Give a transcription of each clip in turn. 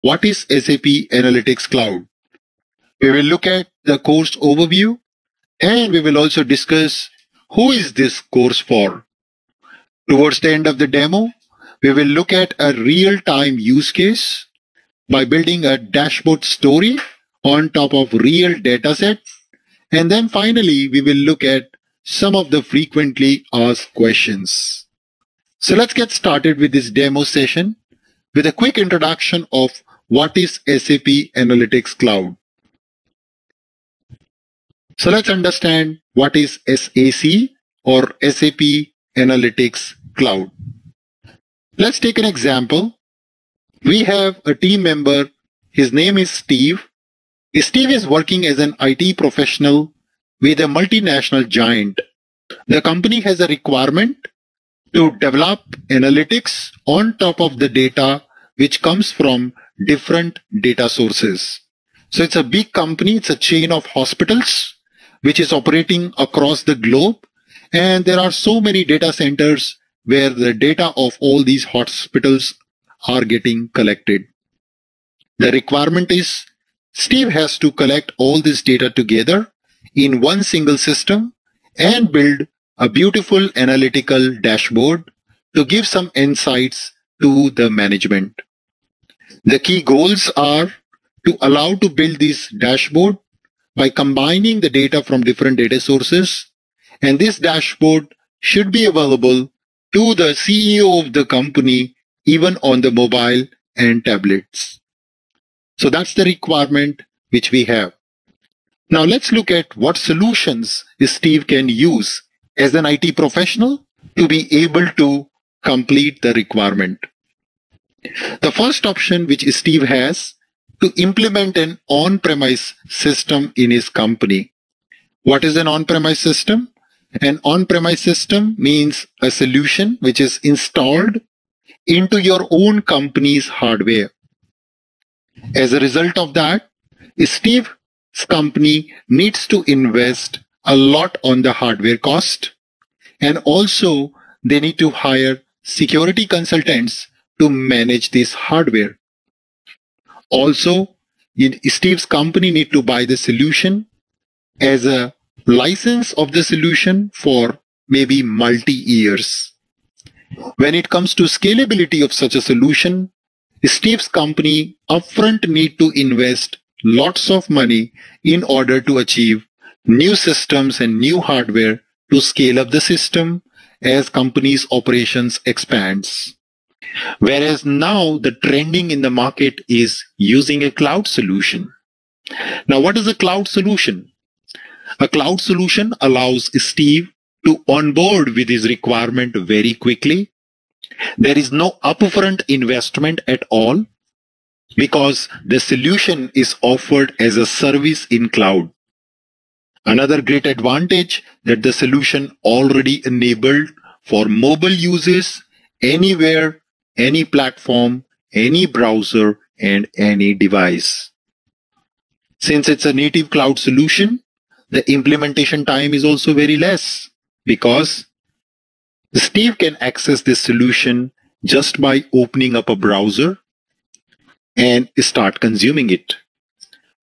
what is SAP Analytics Cloud. We will look at the course overview, and we will also discuss who is this course for. Towards the end of the demo, we will look at a real-time use case by building a dashboard story on top of real dataset. And then finally, we will look at some of the frequently asked questions. So let's get started with this demo session with a quick introduction of what is SAP Analytics Cloud. So let's understand what is SAC or SAP Analytics Cloud. Let's take an example. We have a team member. His name is Steve. Steve is working as an IT professional with a multinational giant. The company has a requirement to develop analytics on top of the data which comes from different data sources. So it's a big company. It's a chain of hospitals which is operating across the globe. And there are so many data centers where the data of all these hospitals are getting collected. The requirement is Steve has to collect all this data together in one single system and build a beautiful analytical dashboard to give some insights to the management. The key goals are to allow to build this dashboard by combining the data from different data sources, and this dashboard should be available to the CEO of the company even on the mobile and tablets. So that's the requirement which we have. Now let's look at what solutions Steve can use as an IT professional to be able to complete the requirement. The first option which Steve has to implement an on-premise system in his company. What is an on-premise system? An on-premise system means a solution which is installed into your own company's hardware. As a result of that, Steve's company needs to invest a lot on the hardware cost, and also they need to hire security consultants to manage this hardware. Also, Steve's company need to buy the solution as a license of the solution for maybe multi-years. When it comes to scalability of such a solution, Steve's company upfront need to invest lots of money in order to achieve new systems and new hardware to scale up the system as company's operations expands. Whereas now the trending in the market is using a cloud solution. Now what is a cloud solution? A cloud solution allows Steve to onboard with his requirement very quickly. There is no upfront investment at all because the solution is offered as a service in cloud. Another great advantage that the solution already enabled for mobile users anywhere, any platform, any browser, and any device. Since it's a native cloud solution, the implementation time is also very less because Steve can access this solution just by opening up a browser and start consuming it.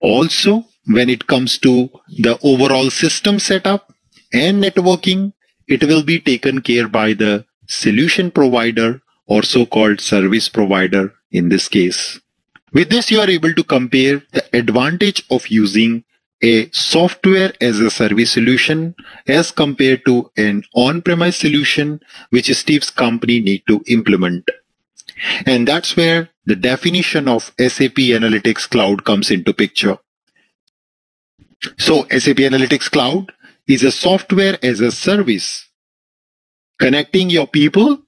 Also, when it comes to the overall system setup and networking, it will be taken care by the solution provider or so-called service provider in this case. With this, you are able to compare the advantage of using a software as a service solution as compared to an on-premise solution which Steve's company need to implement. And that's where the definition of SAP Analytics Cloud comes into picture. So SAP Analytics Cloud is a software as a service connecting your people,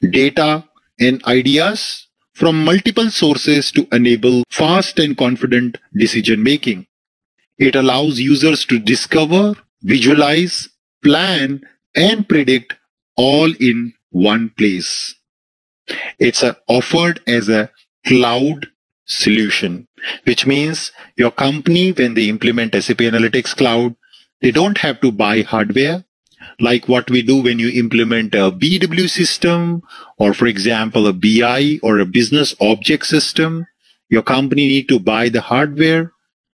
data, and ideas from multiple sources to enable fast and confident decision making. It allows users to discover, visualize, plan, and predict all in one place. It's offered as a cloud solution, which means your company, when they implement SAP Analytics Cloud, they don't have to buy hardware like what we do when you implement a BW system or, for example, a BI or a business object system. your company need to buy the hardware,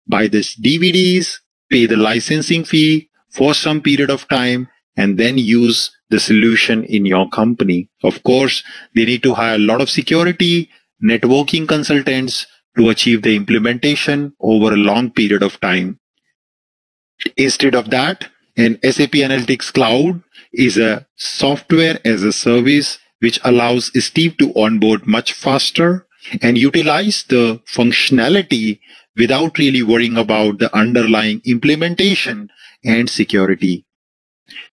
buy the DVDs, pay the licensing fee for some period of time, and then use the solution in your company. Of course, they need to hire a lot of security, networking consultants to achieve the implementation over a long period of time. Instead of that, an SAP Analytics Cloud is a software as a service which allows Steve to onboard much faster and utilize the functionality without really worrying about the underlying implementation and security.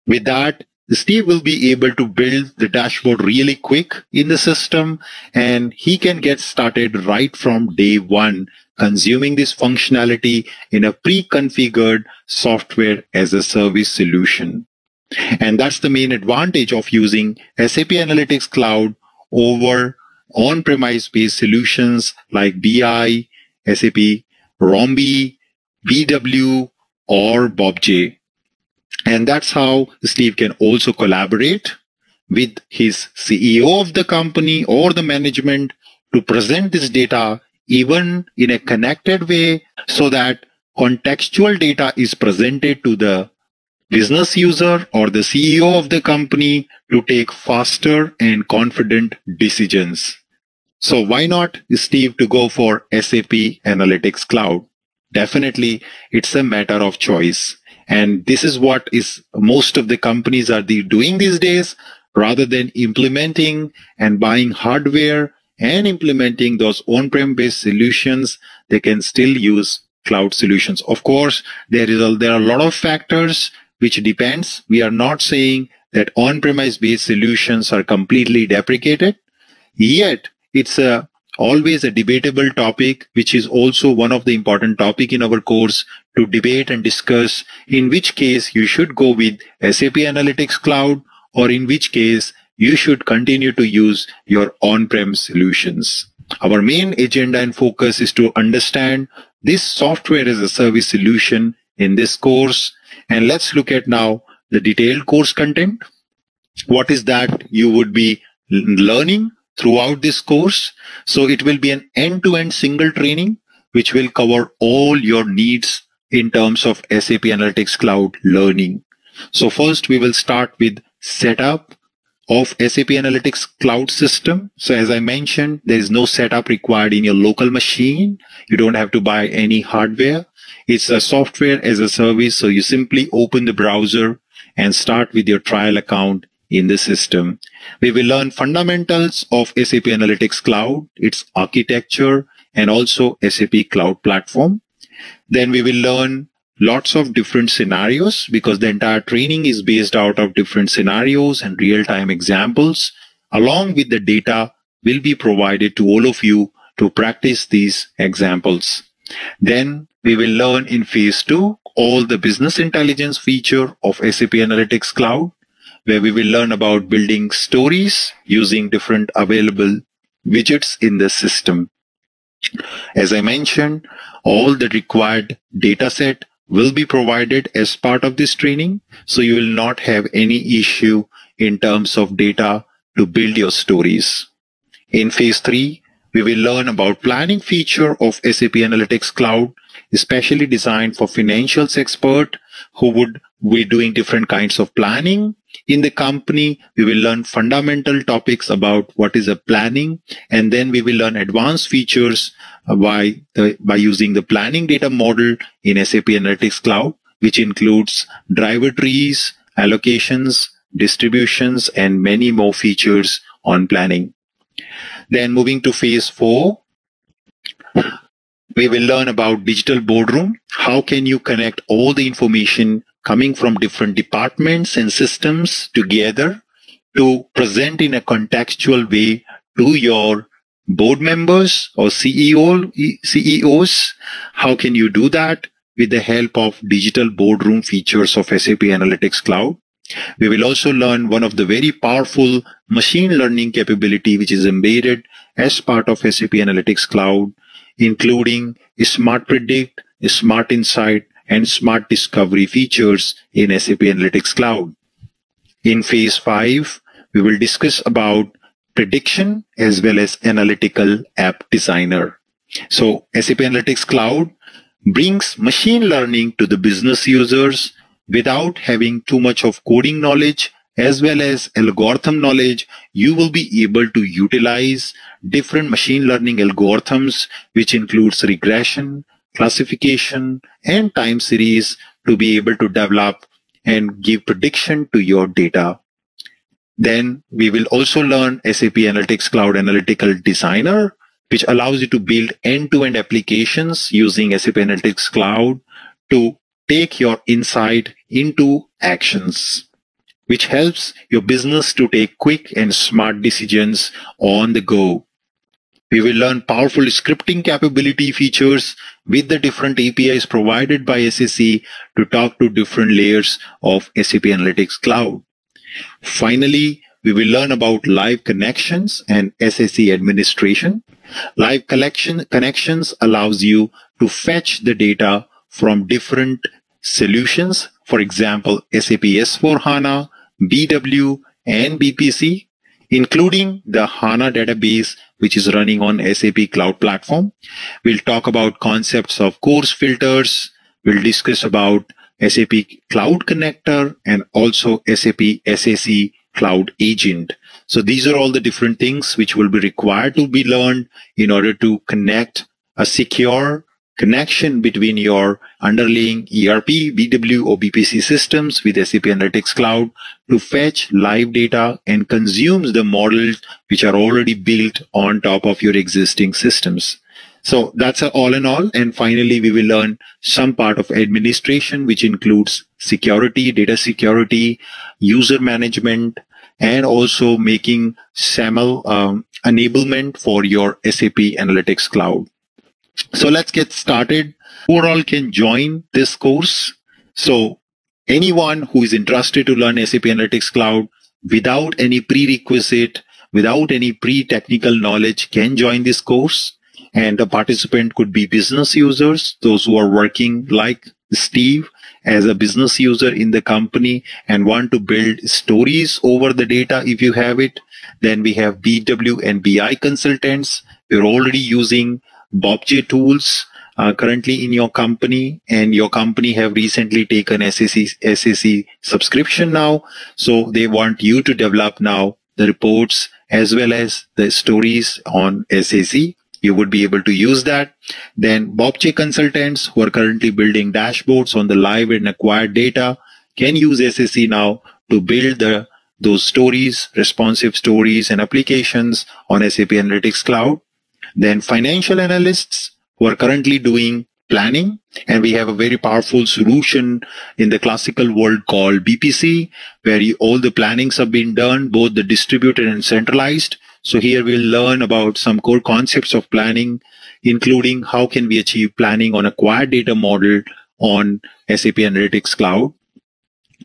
With that, Steve will be able to build the dashboard really quick in the system, and he can get started right from day one, consuming this functionality in a pre-configured software as a service solution. And that's the main advantage of using SAP Analytics Cloud over on-premise based solutions like BI, SAP Rombi, BW, or BobJ. And that's how Steve can also collaborate with his CEO of the company or the management to present this data even in a connected way so that contextual data is presented to the business user or the CEO of the company to take faster and confident decisions. So why not, Steve, to go for SAP Analytics Cloud? Definitely, it's a matter of choice. And this is what is most of the companies are doing these days. Rather than implementing and buying hardware and implementing those on-prem based solutions, they can still use cloud solutions. Of course, there are a lot of factors which depends. We are not saying that on-premise based solutions are completely deprecated. Yet, it's always a debatable topic, which is also one of the important topic in our course to debate and discuss in which case you should go with SAP Analytics Cloud or in which case you should continue to use your on-prem solutions. Our main agenda and focus is to understand this software as a service solution in this course. And let's look at now the detailed course content. What is that you would be learning throughout this course? So it will be an end-to-end single training which will cover all your needs in terms of SAP Analytics Cloud learning. So first we will start with setup of SAP Analytics Cloud system. So as I mentioned, there is no setup required in your local machine. You don't have to buy any hardware. It's a software as a service. So you simply open the browser and start with your trial account in the system. We will learn fundamentals of SAP Analytics Cloud, its architecture, and also SAP Cloud Platform. Then we will learn lots of different scenarios because the entire training is based out of different scenarios and real-time examples. Along with the data will be provided to all of you to practice these examples. Then we will learn in phase 2 all the business intelligence feature of SAP Analytics Cloud, where we will learn about building stories using different available widgets in the system. As I mentioned, all the required data set will be provided as part of this training, so you will not have any issue in terms of data to build your stories. In phase 3, we will learn about planning feature of SAP Analytics Cloud, especially designed for financials expert who would be doing different kinds of planning. In the company, we will learn fundamental topics about what is a planning, and then we will learn advanced features by using the planning data model in SAP Analytics Cloud, which includes driver trees, allocations, distributions, and many more features on planning. Then moving to phase 4, we will learn about digital boardroom. How can you connect all the information coming from different departments and systems together to present in a contextual way to your board members or CEOs? How can you do that? With the help of digital boardroom features of SAP Analytics Cloud. We will also learn one of the very powerful machine learning capability which is embedded as part of SAP Analytics Cloud, including Smart Predict, Smart Insight, and Smart Discovery features in SAP Analytics Cloud. In phase 5, we will discuss about prediction as well as analytical app designer. So SAP Analytics Cloud brings machine learning to the business users without having too much of coding knowledge as well as algorithm knowledge. You will be able to utilize different machine learning algorithms, which includes regression, classification, and time series to be able to develop and give prediction to your data. Then we will also learn SAP Analytics Cloud Analytical Designer, which allows you to build end-to-end applications using SAP Analytics Cloud to take your insight into actions, which helps your business to take quick and smart decisions on the go. We will learn powerful scripting capability features with the different APIs provided by SAC to talk to different layers of SAP Analytics Cloud. Finally, we will learn about live connections and SAC administration. Live connections allows you to fetch the data from different solutions. For example, SAP S4HANA, BW, and BPC, including the HANA database, which is running on SAP Cloud Platform. We'll talk about concepts of course filters. We'll discuss about SAP Cloud Connector and also SAP SAC Cloud Agent. So these are all the different things which will be required to be learned in order to connect a secure connection between your underlying ERP, BW, or BPC systems with SAP Analytics Cloud to fetch live data and consumes the models which are already built on top of your existing systems. So that's all in all. And finally, we will learn some part of administration, which includes security, data security, user management, and also making SAML enablement for your SAP Analytics Cloud. So let's get started. Who all can join this course? So anyone who is interested to learn SAP Analytics Cloud without any prerequisite, without any pre-technical knowledge can join this course. And the participant could be business users, those who are working like Steve as a business user in the company and want to build stories over the data if you have it. Then we have BW and BI consultants. We're already using BobJ tools currently in your company, and your company have recently taken SAC subscription now. So they want you to develop now the reports as well as the stories on SAC. You would be able to use that. Then BobJ consultants who are currently building dashboards on the live and acquired data can use SAC now to build those stories, responsive stories and applications on SAP Analytics Cloud. Then financial analysts who are currently doing planning, and we have a very powerful solution in the classical world called BPC, where all the plannings have been done, both the distributed and centralized. So here we'll learn about some core concepts of planning, including how can we achieve planning on acquired data model on SAP Analytics Cloud.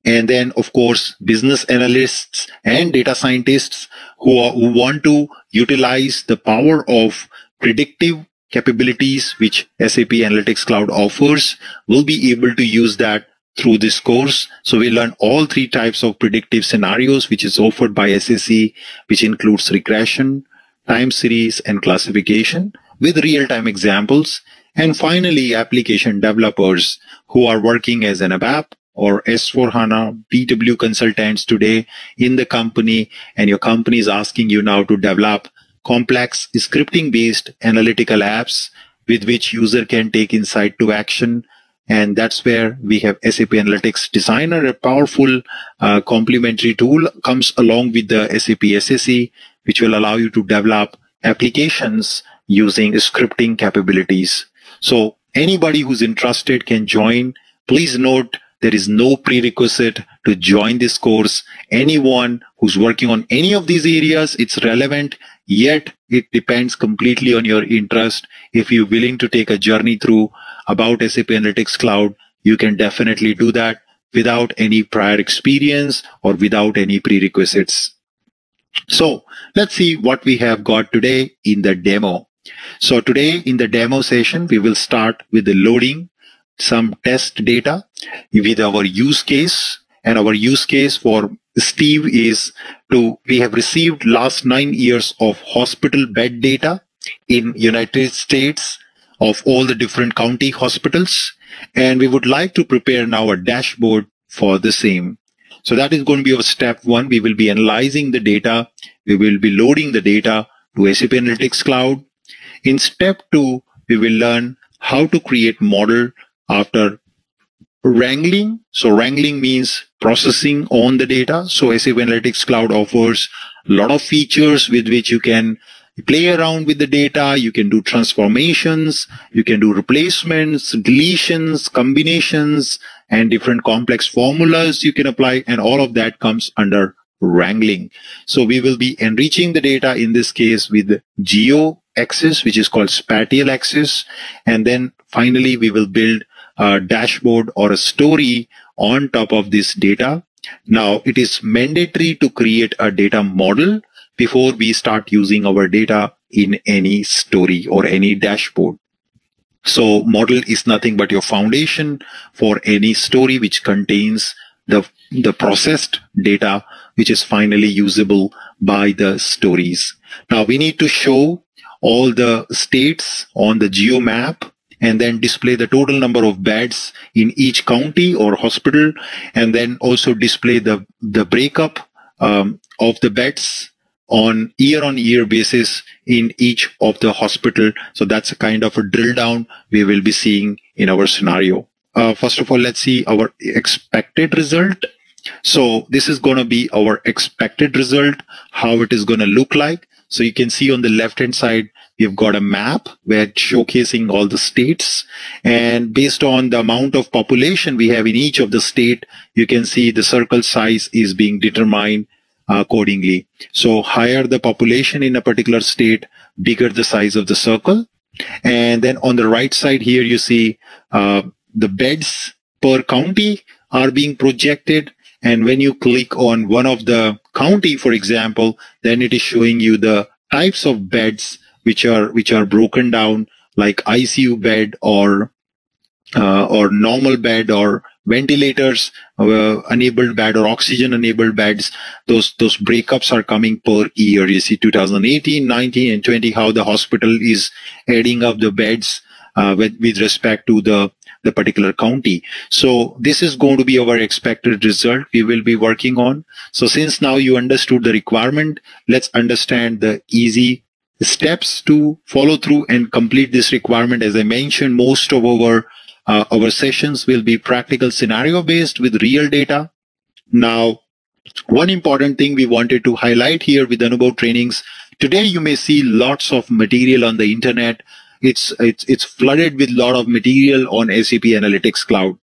And then, of course, business analysts and data scientists who want to utilize the power of predictive capabilities which SAP Analytics Cloud offers will be able to use that through this course. So we learn all three types of predictive scenarios which is offered by SAC, which includes regression, time series, and classification with real-time examples. And finally, application developers who are working as an ABAP or S4HANA BW consultants today in the company, and your company is asking you now to develop complex scripting-based analytical apps with which user can take insight to action. And that's where we have SAP Analytics Designer, a powerful complementary tool comes along with the SAP SAC, which will allow you to develop applications using scripting capabilities. So anybody who's interested can join. Please note, there is no prerequisite to join this course. Anyone who's working on any of these areas, it's relevant, yet it depends completely on your interest. If you're willing to take a journey through about SAP Analytics Cloud, you can definitely do that without any prior experience or without any prerequisites. So let's see what we have got today in the demo. So today in the demo session, we will start with the loading some test data with our use case. And our use case for Steve is we have received last 9 years of hospital bed data in United States of all the different county hospitals. And we would like to prepare now a dashboard for the same. So that is going to be our step one. We will be analyzing the data. We will be loading the data to SAP Analytics Cloud. In step two, we will learn how to create model after wrangling. So wrangling means processing on the data. So SAP Analytics Cloud offers a lot of features with which you can play around with the data. You can do transformations, you can do replacements, deletions, combinations, and different complex formulas you can apply. And all of that comes under wrangling. So we will be enriching the data in this case with geo axis, which is called spatial axis. And then finally, we will build a dashboard or a story on top of this data. Now, it is mandatory to create a data model before we start using our data in any story or any dashboard. So model is nothing but your foundation for any story which contains the processed data, which is finally usable by the stories. Now we need to show all the states on the Geomap and then display the total number of beds in each county or hospital, and then also display the breakup of the beds on year basis in each of the hospital. So that's a kind of a drill down we will be seeing in our scenario. First of all, let's see our expected result. So this is going to be our expected result, how it is going to look like. So you can see on the left hand side, we've got a map where it's showcasing all the states, and based on the amount of population we have in each of the state, you can see the circle size is being determined accordingly. So higher the population in a particular state, bigger the size of the circle. And then on the right side here, you see the beds per county are being projected. And when you click on one of the county, for example, then it is showing you the types of beds which are broken down, like ICU bed or normal bed or ventilators enabled bed or oxygen enabled beds. Those breakups are coming per year. You see 2018, 19, and 20 how the hospital is adding up the beds with respect to the particular county. So this is going to be our expected result we will be working on. So since now you understood the requirement, let's understand the easy steps to follow through and complete this requirement. As I mentioned, most of our sessions will be practical scenario based with real data. Now, one important thing we wanted to highlight here with Anubhav trainings, today you may see lots of material on the internet. It's flooded with a lot of material on SAP Analytics Cloud.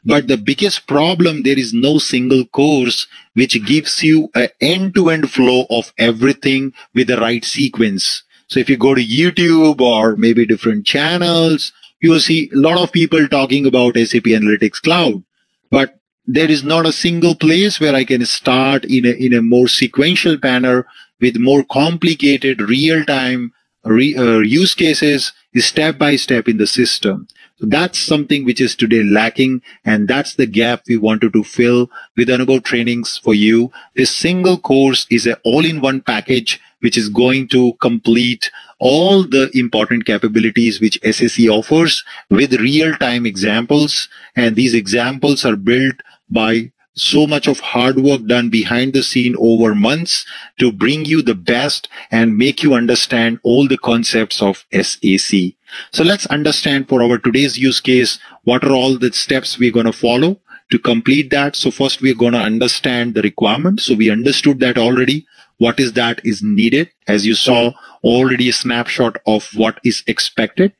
But the biggest problem, there is no single course which gives you an end-to-end flow of everything with the right sequence. So if you go to YouTube or maybe different channels, you will see a lot of people talking about SAP Analytics Cloud. But there is not a single place where I can start in a more sequential manner with more complicated real-time use cases step by step in the system. So that's something which is today lacking, and that's the gap we wanted to fill with Anubhav trainings for you. This single course is an all-in-one package which is going to complete all the important capabilities which SAC offers with real-time examples. And these examples are built by so much of hard work done behind the scene over months to bring you the best and make you understand all the concepts of SAC. So let's understand for our today's use case, what are all the steps we're going to follow to complete that. So first we're going to understand the requirement. So we understood that already. What is that is needed? As you saw already a snapshot of what is expected.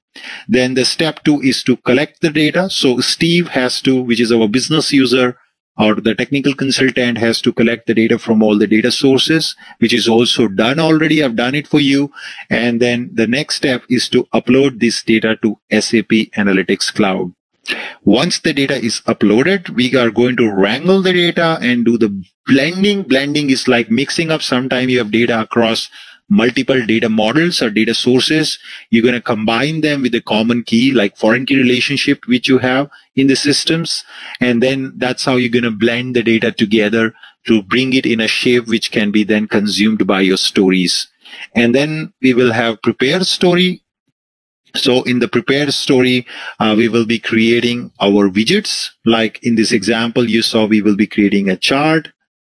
Then the step 2 is to collect the data. So Steve has to, which is our business user, or the technical consultant has to collect the data from all the data sources, which is also done already. I've done it for you. And then the next step is to upload this data to SAP Analytics Cloud. Once the data is uploaded, we are going to wrangle the data and do the blending. Blending is like mixing up. Sometimes you have data across multiple data models or data sources. You're going to combine them with a common key, like foreign key relationship, which you have in the systems. And then that's how you're going to blend the data together to bring it in a shape which can be then consumed by your stories. And then we will have prepared story. So in the prepared story, we will be creating our widgets. Like in this example, you saw we will be creating a chart.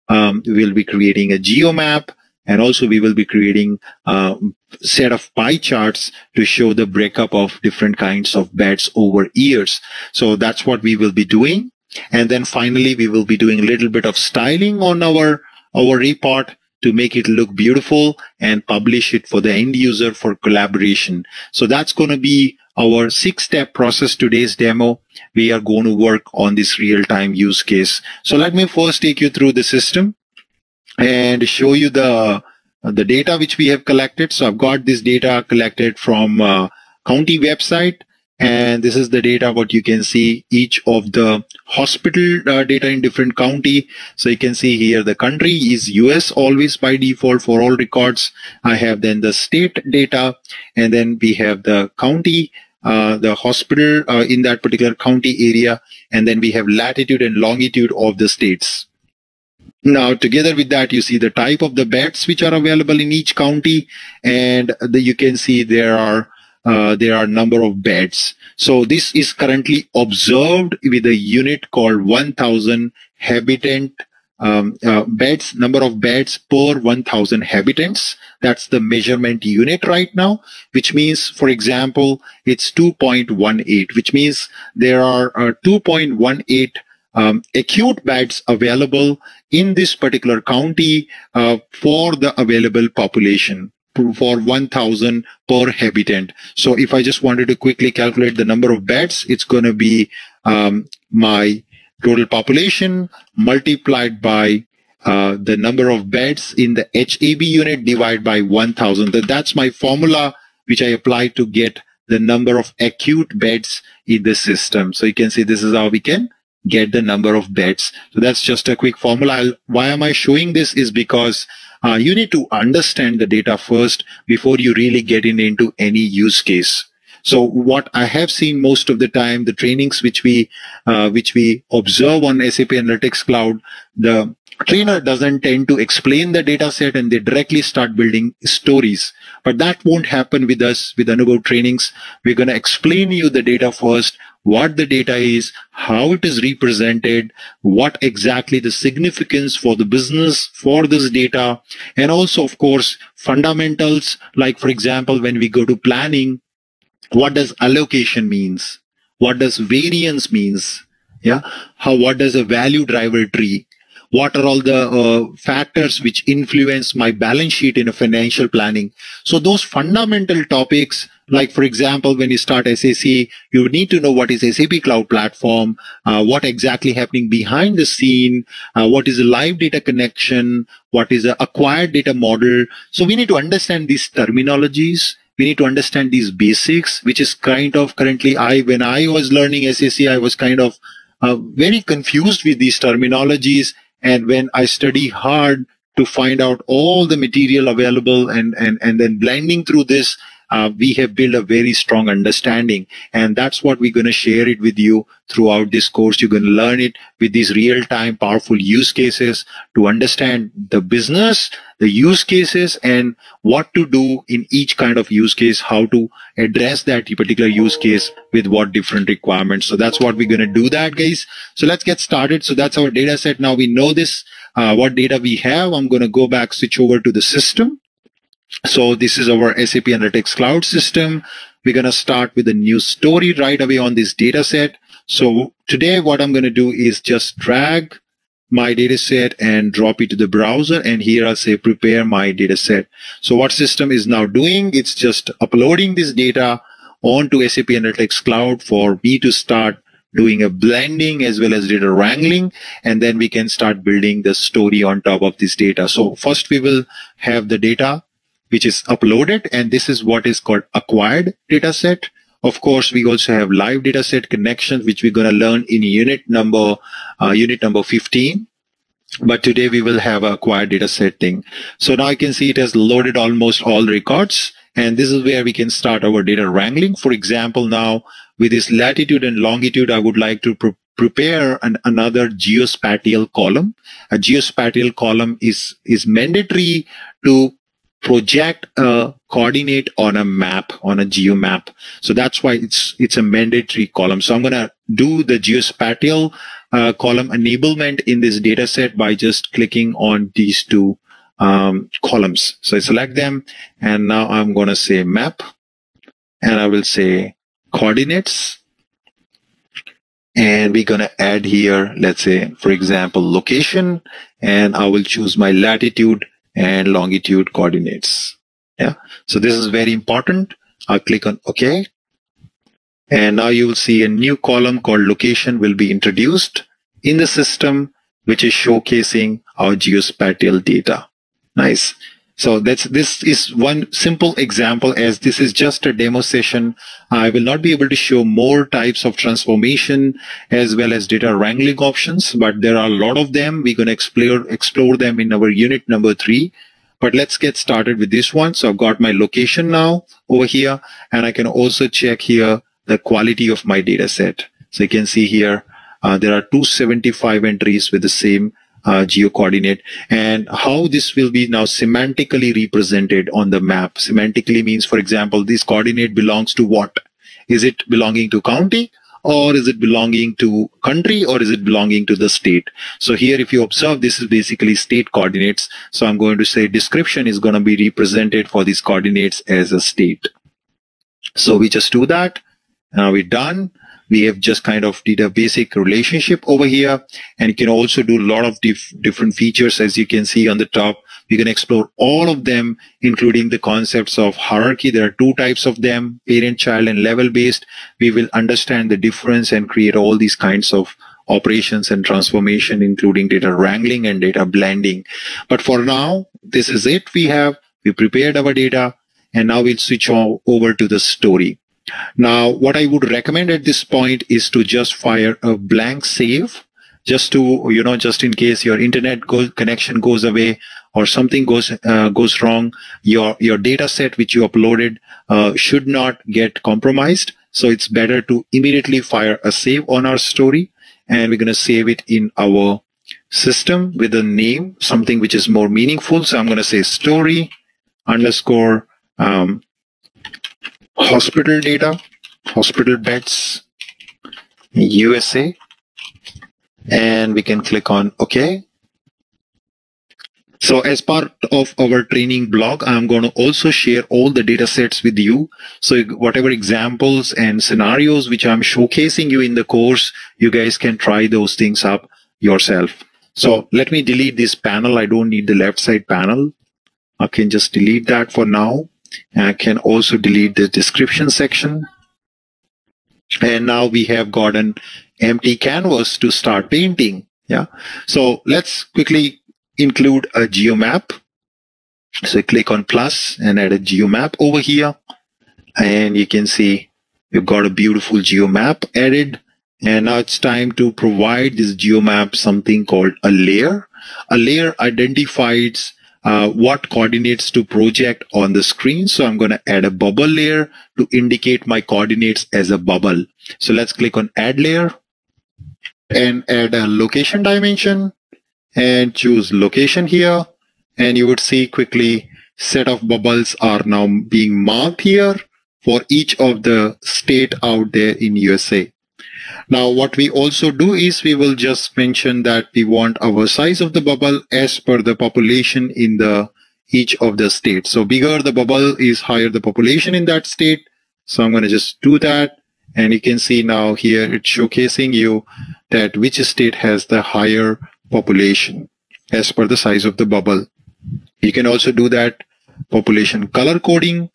We will be creating a geomap, and also we will be creating a set of pie charts to show the breakup of different kinds of beds over years. So that's what we will be doing. And then finally, we will be doing a little bit of styling on our report to make it look beautiful and publish it for the end user for collaboration. So that's going to be our 6-step process today's demo. We are going to work on this real-time use case. So let me first take you through the system and show you the data which we have collected. So I've got this data collected from county website. And this is the data, what you can see, each of the hospital data in different county. So you can see here, the country is US always by default for all records. I have then the state data, and then we have the county, the hospital in that particular county area, and then we have latitude and longitude of the states. Now, together with that, you see the type of the beds which are available in each county, and you can see there are number of beds. So this is currently observed with a unit called 1000 habitant beds, number of beds per 1000 habitants. That's the measurement unit right now, which means, for example, it's 2.18, which means there are 2.18 acute beds available in this particular county for the available population, for 1000 per habitant. So if I just wanted to quickly calculate the number of beds, it's going to be my total population multiplied by the number of beds in the HAB unit divided by 1000. That's my formula which I apply to get the number of acute beds in the system. So you can see this is how we can get the number of beds. So that's just a quick formula. Why am I showing this is because you need to understand the data first before you really get into any use case. So what I have seen most of the time, the trainings which we observe on SAP Analytics Cloud, the trainer doesn't tend to explain the data set and they directly start building stories. But that won't happen with us with Anubhav trainings. We're going to explain you the data first, what the data is, how it is represented, what exactly the significance for the business for this data, and also, of course, fundamentals, like, for example, when we go to planning, what does allocation means? What does variance means? Yeah. What does a value driver tree? What are all the factors which influence my balance sheet in a financial planning? So those fundamental topics, like, for example, when you start SAC, you need to know what is SAP Cloud Platform, what exactly happening behind the scene, what is a live data connection, what is an acquired data model. So we need to understand these terminologies. We need to understand these basics, which is kind of currently when I was learning SAC, I was kind of very confused with these terminologies. And when I study hard to find out all the material available and then blending through this, we have built a very strong understanding. And that's what we're going to share it with you throughout this course. You're going to learn it with these real-time powerful use cases to understand the business, the use cases, and what to do in each kind of use case, how to address that particular use case with what different requirements. So that's what we're going to do that, guys. So let's get started. So that's our data set. Now we know this, what data we have. I'm going to go back, switch over to the system. So this is our SAP Analytics Cloud system. We're going to start with a new story right away on this data set. So today what I'm going to do is just drag my data set and drop it to the browser. And here I'll say prepare my data set. So what system is now doing, it's just uploading this data onto SAP Analytics Cloud for me to start doing a blending as well as data wrangling, and then we can start building the story on top of this data. So first we will have the data which is uploaded, and this is what is called acquired data set. Of course, we also have live data set connections, which we're going to learn in unit number 15. But today we will have acquired data set thing. So now you can see it has loaded almost all records, and this is where we can start our data wrangling. For example, now with this latitude and longitude, I would like to prepare another geospatial column. A geospatial column is mandatory to project a coordinate on a map, on a geomap. So that's why it's a mandatory column. So I'm going to do the geospatial column enablement in this data set by just clicking on these two columns. So I select them, and now I'm going to say map, and I will say coordinates. And we're going to add here, let's say, for example, location, and I will choose my latitude and longitude coordinates. Yeah. So this is very important. I'll click on OK. And now you will see a new column called location will be introduced in the system, which is showcasing our geospatial data. Nice. So this is one simple example, as this is just a demo session. I will not be able to show more types of transformation as well as data wrangling options, but there are a lot of them. We're going to explore them in our unit number 3. But let's get started with this one. So I've got my location now over here, and I can also check here the quality of my data set. So you can see here, there are 275 entries with the same geo coordinate, and how this will be now semantically represented on the map. Semantically means, for example, this coordinate belongs to what? Is it belonging to county, or is it belonging to country, or is it belonging to the state? So here, if you observe, this is basically state coordinates. So I'm going to say description is going to be represented for these coordinates as a state. So we just do that. Now we're done. We have just kind of did a basic relationship over here, and you can also do a lot of different features. As you can see on the top, we can explore all of them, including the concepts of hierarchy. There are 2 types of them, parent, child, and level based. We will understand the difference and create all these kinds of operations and transformation, including data wrangling and data blending. But for now, this is it. We prepared our data, and now we'll switch over to the story. Now, what I would recommend at this point is to just fire a blank save, just to, just in case your internet connection goes away or something goes wrong, your data set which you uploaded should not get compromised. So it's better to immediately fire a save on our story, and we're going to save it in our system with a name, something which is more meaningful. So I'm going to say story underscore hospital data, hospital beds, USA, and we can click on OK. So as part of our training blog, I'm going to also share all the data sets with you. So whatever examples and scenarios which I'm showcasing you in the course, you guys can try those things up yourself. So let me delete this panel. I don't need the left side panel. I can just delete that for now. And I can also delete the description section. And now we have got an empty canvas to start painting. Yeah. So let's quickly include a geomap. So click on plus and add a geomap over here. And you can see we've got a beautiful geomap added. And now it's time to provide this geomap something called a layer. A layer identifies what coordinates to project on the screen. So I'm going to add a bubble layer to indicate my coordinates as a bubble. So let's click on add layer and add a location dimension and choose location here. And you would see quickly set of bubbles are now being marked here for each of the state out there in USA. Now, what we also do is we will just mention that we want our size of the bubble as per the population in each of the states. So bigger the bubble is, higher the population in that state. So I'm going to just do that. And you can see now here it's showcasing you that which state has the higher population as per the size of the bubble. You can also do that population color coding.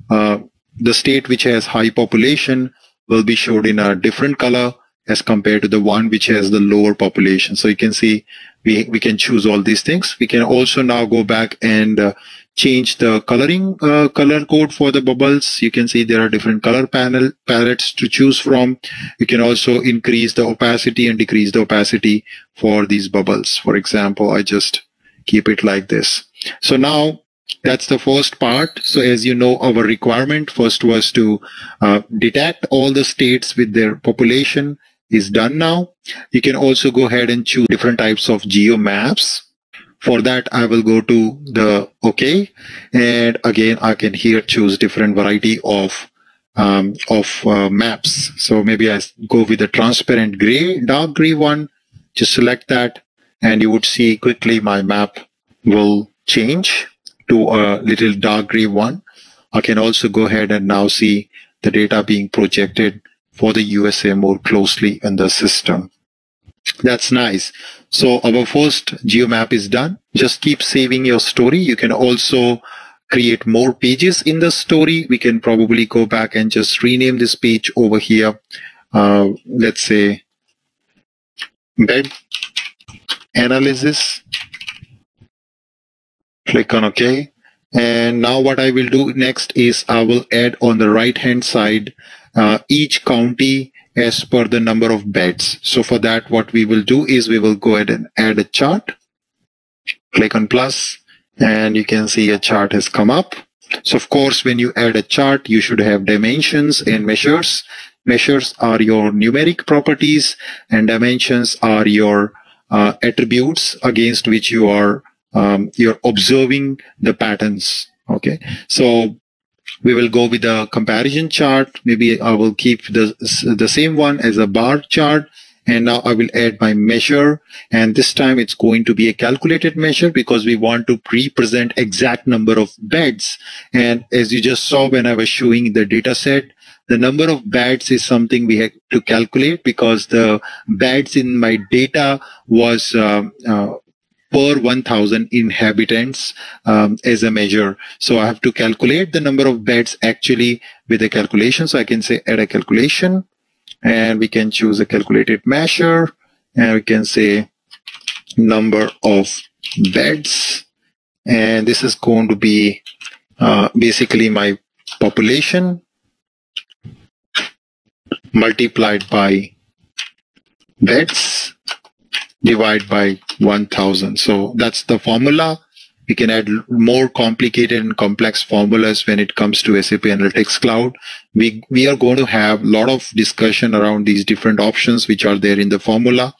The state which has high population will be showed in a different color as compared to the one which has the lower population. So you can see we can choose all these things. We can also now go back and change the color code for the bubbles. You can see there are different color palettes to choose from. You can also increase the opacity and decrease the opacity for these bubbles. For example, I just keep it like this. So now that's the first part. So as you know, our requirement first was to detect all the states with their population is done now. You can also go ahead and choose different types of geo maps. For that, I will go to the OK, and again I can here choose different variety of maps. So maybe I go with the transparent gray, dark gray one. Just select that, and you would see quickly my map will change to a little dark gray one. I can also go ahead and now see the data being projected for the USA more closely in the system. That's nice. So our first Geomap is done. Just keep saving your story. You can also create more pages in the story. We can probably go back and just rename this page over here. Let's say bed analysis. Click on OK. And now what I will do next is I will add on the right hand side each county as per the number of beds. So for that, what we will do is we will go ahead and add a chart. Click on plus, and you can see a chart has come up. So of course, when you add a chart, you should have dimensions and measures. Measures are your numeric properties, and dimensions are your attributes against which you are you're observing the patterns. Okay, so we will go with a comparison chart. Maybe I will keep the same one as a bar chart. And now I will add my measure. And this time it's going to be a calculated measure because we want to represent exact number of beds. And as you just saw when I was showing the data set, the number of beds is something we had to calculate because the beds in my data was per 1,000 inhabitants as a measure. So I have to calculate the number of beds actually with a calculation. So I can say add a calculation, and we can choose a calculated measure, and we can say number of beds. And this is going to be basically my population multiplied by beds divided by 1,000. So that's the formula. We can add more complicated and complex formulas when it comes to SAP Analytics Cloud. We are going to have a lot of discussion around these different options which are there in the formula.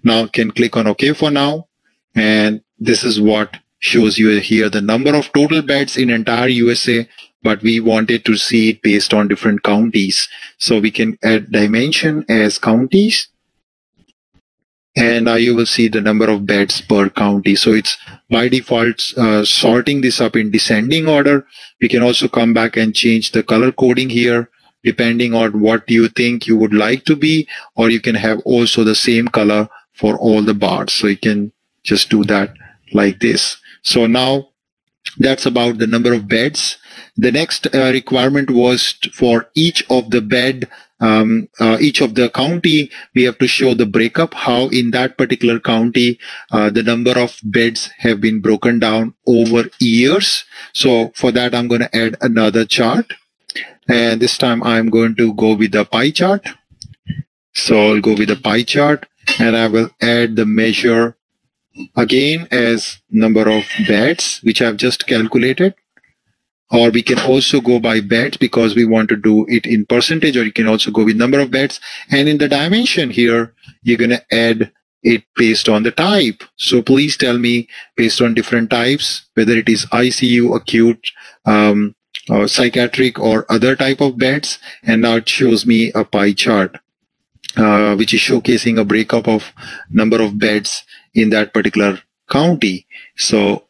Now can click on OK for now. And this is what shows you here the number of total beds in entire USA, but we wanted to see it based on different counties. So we can add dimension as counties. And now you will see the number of beds per county. So it's by default sorting this up in descending order. We can also come back and change the color coding here depending on what you think you would like to be, or you can have also the same color for all the bars. So you can just do that like this. So now that's about the number of beds. The next requirement was for each of the bed, each of the county, we have to show the breakup, how in that particular county, the number of beds have been broken down over years. So for that, I'm going to add another chart. And this time I'm going to go with the pie chart. So I'll go with the pie chart, and I will add the measure again as number of beds, which I've just calculated. Or we can also go by beds because we want to do it in percentage, or you can also go with number of beds. And in the dimension here, you're going to add it based on the type. So please tell me based on different types, whether it is ICU, acute, or psychiatric or other type of beds. And now it shows me a pie chart, which is showcasing a breakup of number of beds in that particular county. So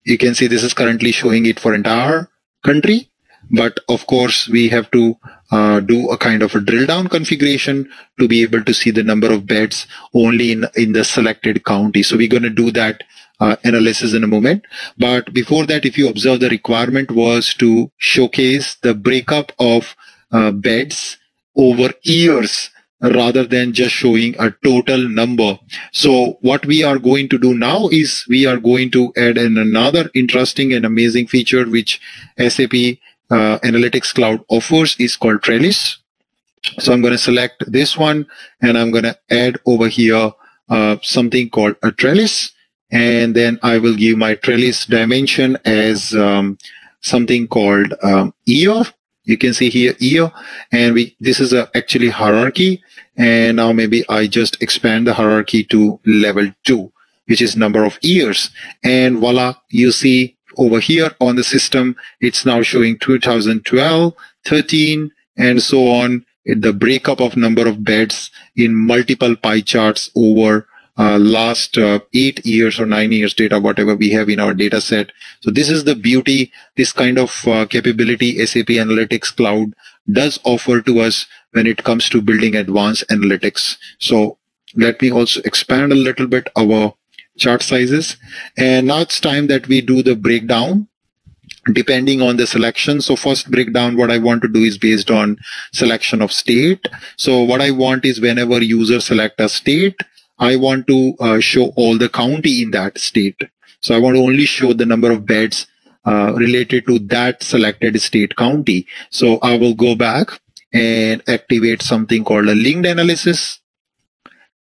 you can see this is currently showing it for entire country, but of course we have to do a kind of a drill down configuration to be able to see the number of beds only in the selected county. So we're going to do that analysis in a moment. But before that, if you observe, the requirement was to showcase the breakup of beds over years rather than just showing a total number. So what we are going to do now is we are going to add in another interesting and amazing feature which SAP Analytics Cloud offers, is called Trainees. So I'm going to select this one, and I'm going to add over here something called a trellis, and then I will give my trellis dimension as something called year. You can see here year, and this is actually hierarchy. And now maybe I just expand the hierarchy to level 2. which is number of years. And voila, you see over here on the system, it's now showing 2012, 13, and so on. The breakup of number of beds in multiple pie charts over last 8 years or 9 years data, whatever we have in our data set. So this is the beauty, this kind of capability SAP Analytics Cloud does offer to us when it comes to building advanced analytics. So let me also expand a little bit our chart sizes. And now it's time that we do the breakdown depending on the selection. So first breakdown, what I want to do is based on selection of state. So what I want is whenever user select a state, I want to show all the county in that state. So I want to only show the number of beds related to that selected state county. So I will go back and activate something called a linked analysis.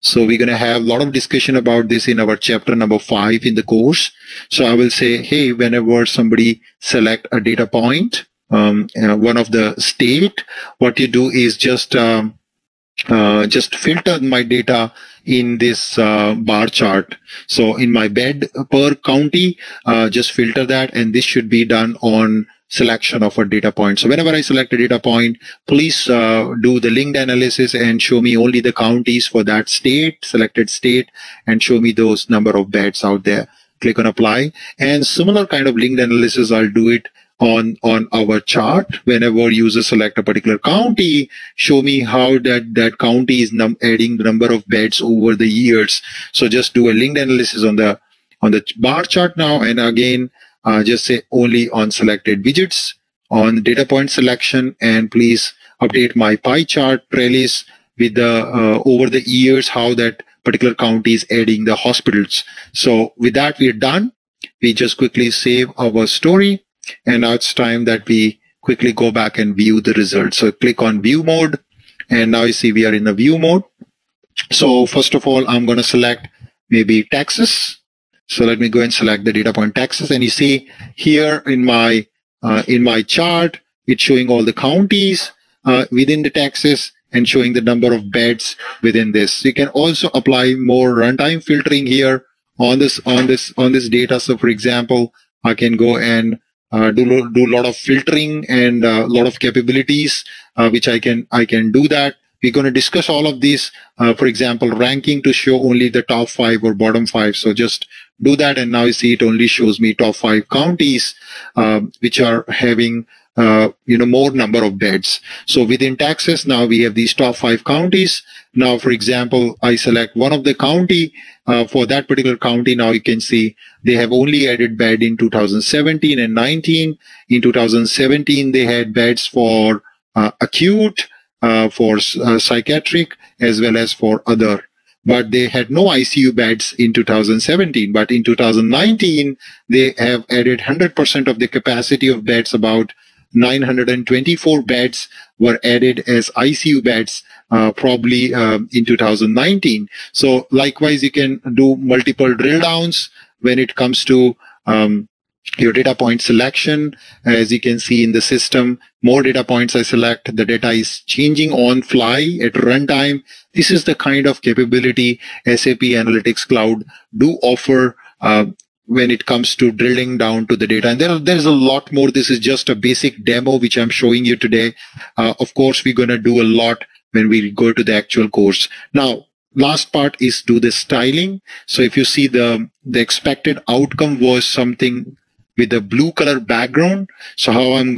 So we're going to have a lot of discussion about this in our chapter number 5 in the course. So I will say, hey, whenever somebody select a data point, one of the state, what you do is just filter my data in this bar chart. So in my bed per county, just filter that, and this should be done on selection of a data point. So whenever I select a data point, please do the linked analysis and show me only the counties for that state, selected state, and show me those number of beds out there. Click on apply. And similar kind of linked analysis, I'll do it on our chart. Whenever user select a particular county, show me how that county is adding the number of beds over the years. So just do a linked analysis on the bar chart now, and again, just say only on selected widgets on data point selection, and please update my pie chart trellis with the over the years how that particular county is adding the hospitals. So with that, we're done. We just quickly save our story, and now it's time that we quickly go back and view the results. So click on view mode, and now you see we are in the view mode. So first of all, I'm going to select maybe Texas. So let me go and select the data point Texas, and you see here in my chart, it's showing all the counties within the Texas and showing the number of beds within this. You can also apply more runtime filtering here on this data. So for example, I can go and do a lot of filtering and a lot of capabilities, which I can do that. We're going to discuss all of these, for example, ranking to show only the top 5 or bottom 5. So just do that, and now you see it only shows me top 5 counties, which are having more number of beds. So within Texas, now we have these top 5 counties. Now, for example, I select one of the county for that particular county. Now you can see they have only added bed in 2017 and 19. In 2017, they had beds for acute, for psychiatric, as well as for other. But they had no ICU beds in 2017. But in 2019, they have added 100% of the capacity of beds. About 924 beds were added as ICU beds, probably in 2019. So likewise, you can do multiple drill downs when it comes to your data point selection. As you can see in the system, more data points I select, the data is changing on fly at runtime. This is the kind of capability SAP Analytics Cloud do offer when it comes to drilling down to the data. And there's a lot more. This is just a basic demo which I'm showing you today. Of course, we're going to do a lot when we go to the actual course. Now, last part is do the styling. So if you see the expected outcome was something with a blue color background. So how I'm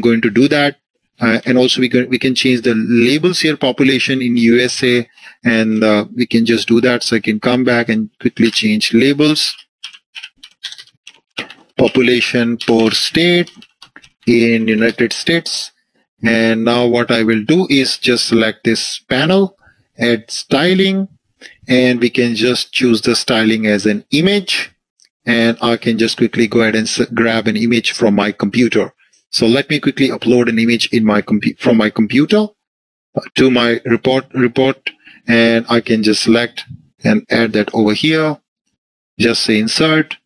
going to do that. And also we can change the labels here, population in USA, and we can just do that. So I can come back and quickly change labels. Population per state in United States. And now what I will do is just select this panel, add styling, and we can just choose the styling as an image. And I can just quickly go ahead and grab an image from my computer. So let me quickly upload an image in my from my computer to my report, and I can just select and add that over here. Just say insert,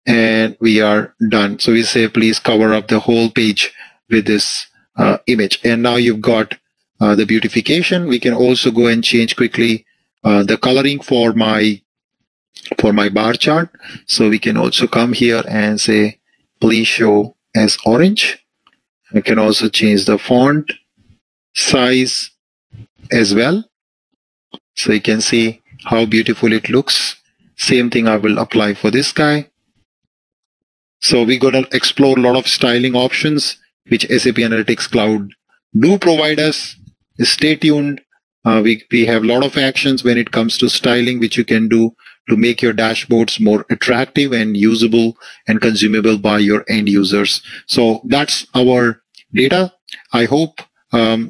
and we are done. So we say please cover up the whole page with this image. And now you've got the beautification. We can also go and change quickly the coloring for my for my bar chart. So we can also come here and say, please show as orange. I can also change the font size as well. So you can see how beautiful it looks. Same thing I will apply for this guy. So we're going to explore a lot of styling options which SAP Analytics Cloud do provide us. Stay tuned. We have a lot of actions when it comes to styling which you can do to make your dashboards more attractive and usable and consumable by your end users. So that's our data. I hope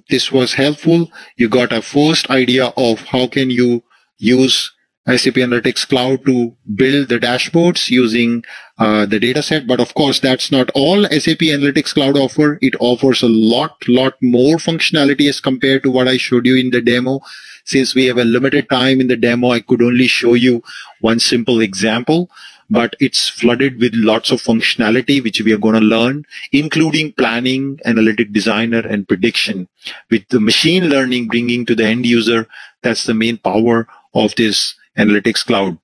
this was helpful. You got a first idea of how can you use SAP Analytics Cloud to build the dashboards using the data set. But of course, that's not all SAP Analytics Cloud offer. It offers a lot more functionality as compared to what I showed you in the demo. Since we have a limited time in the demo, I could only show you one simple example, but it's flooded with lots of functionality, which we are going to learn, including planning, analytic designer, and prediction. With the machine learning bringing to the end user, that's the main power of this Analytics Cloud.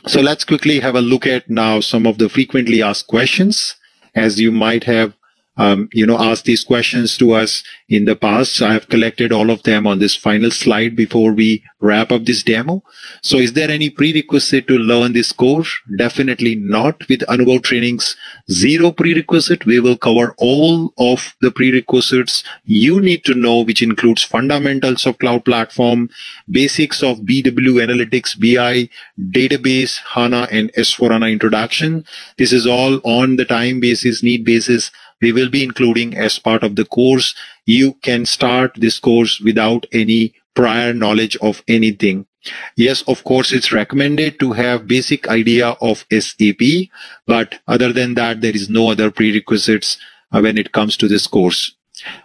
So let's quickly have a look at now some of the frequently asked questions, as you might have asked these questions to us in the past. So I have collected all of them on this final slide before we wrap up this demo. So is there any prerequisite to learn this course? Definitely not. With Anubhav Training's zero prerequisite, we will cover all of the prerequisites you need to know, which includes fundamentals of cloud platform, basics of BW analytics, BI, database, HANA, and S4HANA introduction. This is all on the time basis, need basis. We will be including as part of the course. You can start this course without any prior knowledge of anything. Yes, of course, it's recommended to have basic idea of SAP, but other than that, there is no other prerequisites when it comes to this course.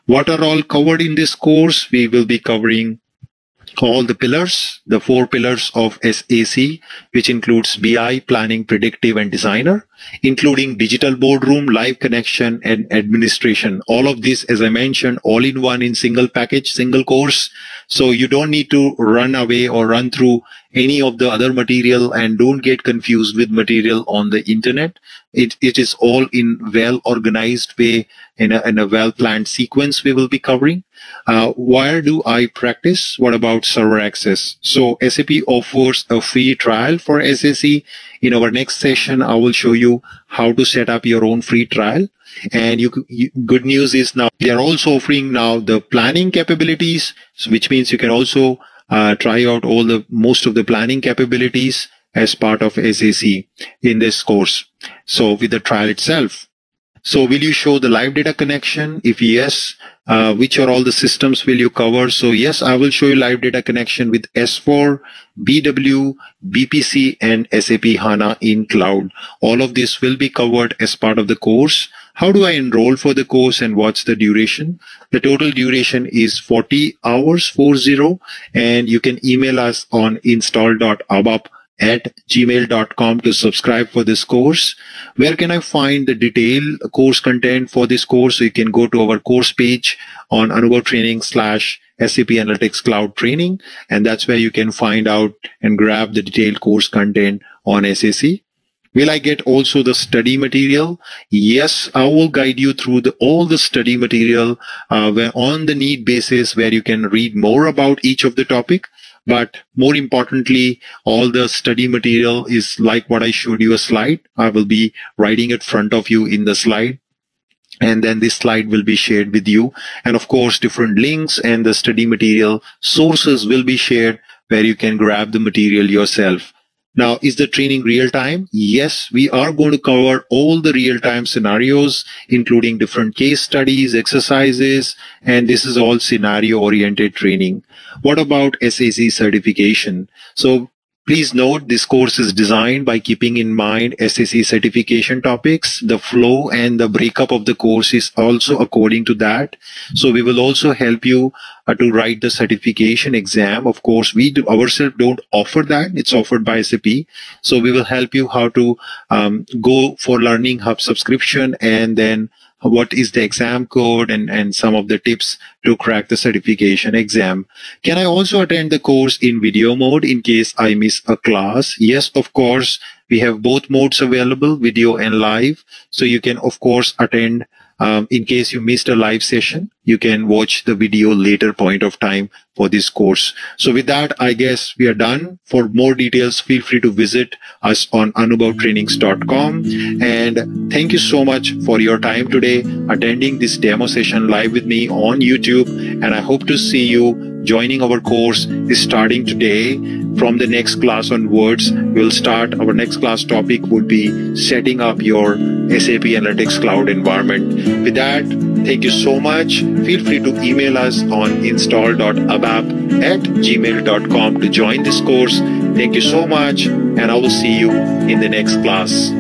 What are all covered in this course? We will be covering all the pillars, the 4 pillars of SAC, which includes BI, planning, predictive, and designer, including digital boardroom, live connection, and administration. All of this, as I mentioned, all in one in single package, single course. So you don't need to run away or run through any of the other material, and don't get confused with material on the internet. It is all in well-organized way, in a well-planned sequence we will be covering. Where do I practice? What about server access? So SAP offers a free trial for SAC. In our next session, I will show you how to set up your own free trial. And good news is now they are also offering now the planning capabilities, which means you can also try out most of the planning capabilities as part of SAC in this course. So with the trial itself. So will you show the live data connection? If yes, which are all the systems will you cover? So yes, I will show you live data connection with S4, BW, BPC, and SAP HANA in cloud. All of this will be covered as part of the course. How do I enroll for the course and what's the duration? The total duration is 40 hours, 40, and you can email us on install.abap@gmail.com to subscribe for this course. Where can I find the detailed course content for this course? So you can go to our course page on Anubhav Training / SAP Analytics Cloud Training, and that's where you can find out and grab the detailed course content on SAC. Will I get also the study material? Yes, I will guide you through all the study material where on the need basis, where you can read more about each of the topic. But more importantly, all the study material is like what I showed you a slide. I will be writing it in front of you in the slide. And then this slide will be shared with you. And of course, different links and the study material sources will be shared where you can grab the material yourself. Now, is the training real time? Yes, we are going to cover all the real time scenarios, including different case studies, exercises, and this is all scenario oriented training. What about SAC certification? So please note this course is designed by keeping in mind SAC certification topics. The flow and the breakup of the course is also according to that. So we will also help you to write the certification exam. Of course, we ourselves don't offer that. It's offered by SAP. So we will help you how to go for Learning Hub subscription and then what is the exam code and some of the tips to crack the certification exam. Can I also attend the course in video mode in case I miss a class? Yes, of course. We have both modes available, video and live. So you can, of course, attend. In case you missed a live session, you can watch the video later point of time for this course. So with that, I guess we are done. For more details, feel free to visit us on anubhavtrainings.com. And thank you so much for your time today, attending this demo session live with me on YouTube. And I hope to see you joining our course is starting today. From the next class onwards, we'll start. Our next class topic would be setting up your SAP Analytics Cloud environment. With that, thank you so much. Feel free to email us on install.abap@gmail.com to join this course. Thank you so much, and I will see you in the next class.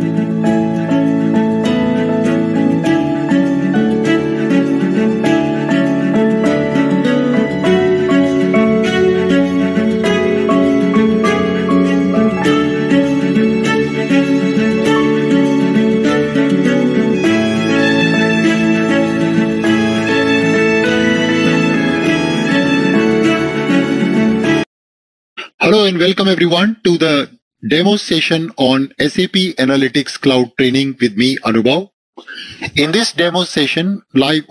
Hello and welcome everyone to the demo session on SAP Analytics Cloud training with me, Anubhav. In this demo session, live